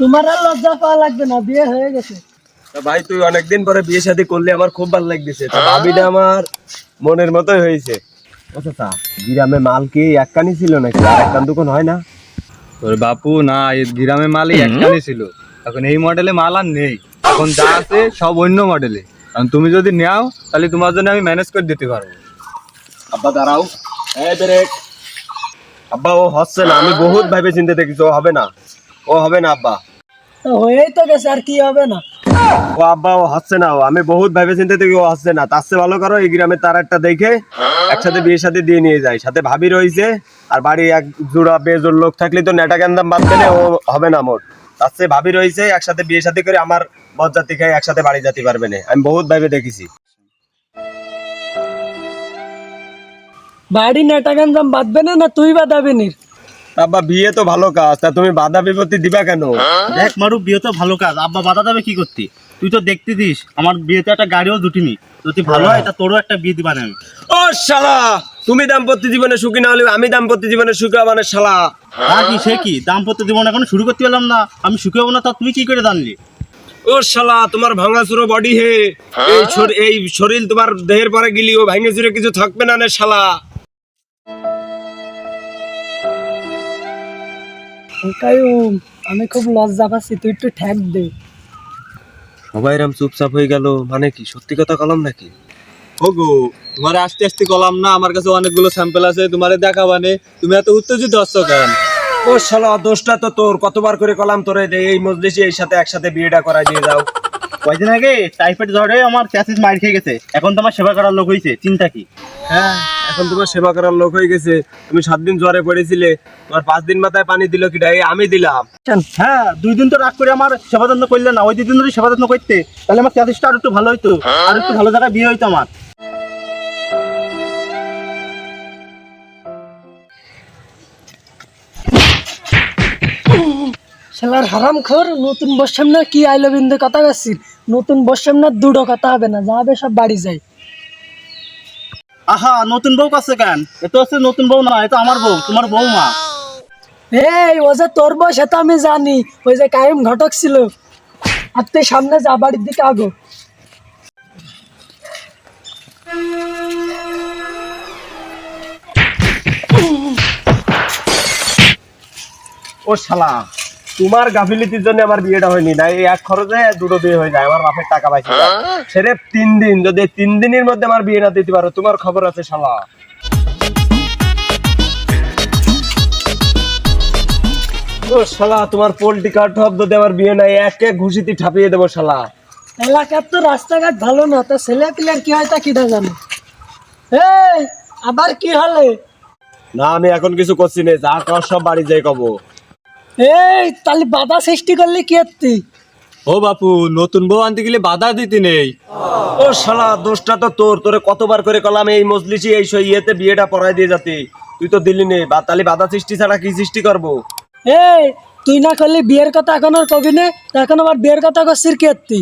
তোমার আর লজ্জা পাওয়া লাগবে না, বিয়ে হয়ে গেছে। ভাই তুই অনেকদিন পরে বিয়ে শাদী করলি, আমার খুব ভালো লাগতেছে। ভাবিটা আমার মনের মতোই হয়েছে। আচ্ছা গ্রামে মাল কি একখানি ছিল নাকি, আর একখান দোকান হয় না? তোর বাপু না, এই গ্রামে মালই একখানি ছিল। এখন এই মডেলে মাল আর নেই, এখন যা আছে সব অন্য মডেলে। কারণ তুমি যদি নেও তাহলে তোমার জন্য আমি ম্যানেজ করে দিতে পারবো। আব্বা দাঁড়াও, এই ব্রেক। আব্বা ও হচ্ছে না, আমি বহুত ভাবে চিন্তা দেখেছি, ও হবে না, ও হবে না আব্বা। তো হয়েই তো গেছে, আর কি হবে না? ও আব্বা ও হচ্ছে না, আমি বহুত ভাবে চিন্তা দেখি ও হচ্ছে না। তার চেয়ে ভালো করো এই গ্রামে তার একটা দেখে একসাথে বিয়ে সাথে দিয়ে নিয়ে যায়, সাথে ভাবি রয়েছে, আর বাড়ি এক জোড়া বেজোর লোক থাকলে তো নেটা গেন্দাম বাদ দিলে ও হবে না মোট। তার চেয়ে ভাবি রয়েছে, একসাথে বিয়ে সাথে করে আমার বরযাত্রী খাই একসাথে বাড়ি যেতে পারবে না, আমি বহুত ভাবে দেখেছি। বাড়ি নেটা গঞ্জাম বাঁধবে না, না তুই বাঁধাবি নি? আব্বা বিয়ে তো ভালো কাজ, তা তুমি বাধা বিপত্তি দিবা কেন? দেখ মারু, বিয়ে তো ভালো কাজ, আব্বা বাধা দেবে কি করতে? তুই তো দেখতে দিস আমার বিয়েতে একটা গাড়িও জুটিনি, যদি ভালো হয় তা তোরও একটা বিয়ে দিবা না আমি। ও শালা, তুমি দাম্পত্য জীবনে সুখী না হলে আমি দাম্পত্য জীবনে সুখী হবো না শালা। আর কি সে কি দাম্পত্য জীবন এখন শুরু করতে পারলাম না, আমি সুখী হবো না তা তুমি কি করে জানলি? ও শালা, তোমার ভাঙা চুরো বডি হে, এই শরীর তোমার দেহের পরে গিলি ও ভাঙে চুরে কিছু থাকবে না রে শালা। কায়ুম, আমি খুব লজ্জা পাচ্ছি, তুই একটু ঠেক দে। সবাই এরম চুপচাপ হয়ে গেল, মানে কি সত্যি কথা কলম নাকি? ওগো, তোমার আস্তে আস্তে কলাম না, আমার কাছে অনেকগুলো স্যাম্পল আছে, তোমারে দেখাবানে। তুমি এত উত্তেজিত হচ্ছ কেন? ও শালা, দোষটা তো তোর, কতবার করে কলাম তোরে যে এই মজলিসে এই সাথে একসাথে বিয়েটা করাই দিয়ে যাও। কয়দিন আগে টাইফয়েড জ্বরে আমার ক্যাসিস মার খেয়ে গেছে, এখন তো আমার সেবা করার লোক হয়েছে, চিন্তা কি? হ্যাঁ, এখন তোমার সেবা করার লোক হয়ে গেছে। তুমি 7 দিন জ্বরে পড়েছিলে, তোমার 5 দিন মাথায় পানি দিল কিটা? এই আমি দিলাম। হ্যাঁ, 2 দিন তো রাগ করে আমার সেবা যত্ন করলে না, ওই 2 দিন যদি সেবা যত্ন করতে তাহলে আমার ক্যাসিসটা আর একটু ভালো হইতো, আর একটু ভালো জায়গায় বিয়ে হইতো আমার। শালার হারাম খোর, নতুন বর সামনে কি আইলো বিন্দু কথা করছিস? নতুন বর সামনে দুটো কথা হবে না, যা হবে সব বাড়ি যাই। আহা, নতুন বউ কাছে কেন? এ তো হচ্ছে নতুন বউ না, এটা আমার বউ, তোমার বউমা। এই ও যে তোর বউ সেটা আমি জানি, ওই যে কায়েম ঘটক ছিল। আর তুই সামনে যা, বাড়ির দিকে আগো। ও শালা, তোমার গাফিলতির জন্য আমার বিয়েটা হয়নি, না এই এক খরচে দুটো বিয়ে হয়ে যায়। আমার বাপের টাকা পাইছি সেরে 3 দিন, যদি 3 দিনের মধ্যে আমার বিয়ে না দিতে পারো তোমার খবর আছে শালা। ও শালা, তোমার পোল্ট্রি কার্ড হব যদি আমার বিয়ে নাই, একে ঘুষিতে ঠাপিয়ে দেবো শালা। এলাকার তো রাস্তাঘাট ভালো না, তো ছেলে পিলার কি হয় তা কিটা জানো? এই আবার কি হলে? না আমি এখন কিছু করছি না, যা কর সব বাড়ি যাই কব। এই তাহলে বাধা সৃষ্টি করলে কি হতি? ও বাপু, নতুন বউ আনতে গেলে বাধা দিতে নেই। ও শালা, দোষটা তো তোর, তোরে কতবার করে কলাম এই মজলিসি এই ইয়েতে বিয়েটা পড়াই দিয়ে যাতে, তুই তো দিলি নে। তাহলে বাধা সৃষ্টি ছাড়া কি সৃষ্টি করবো? এই তুই না করলি বিয়ের কথা এখন আর কবি নে, এখন আবার বিয়ের কথা করছিস কি হতি?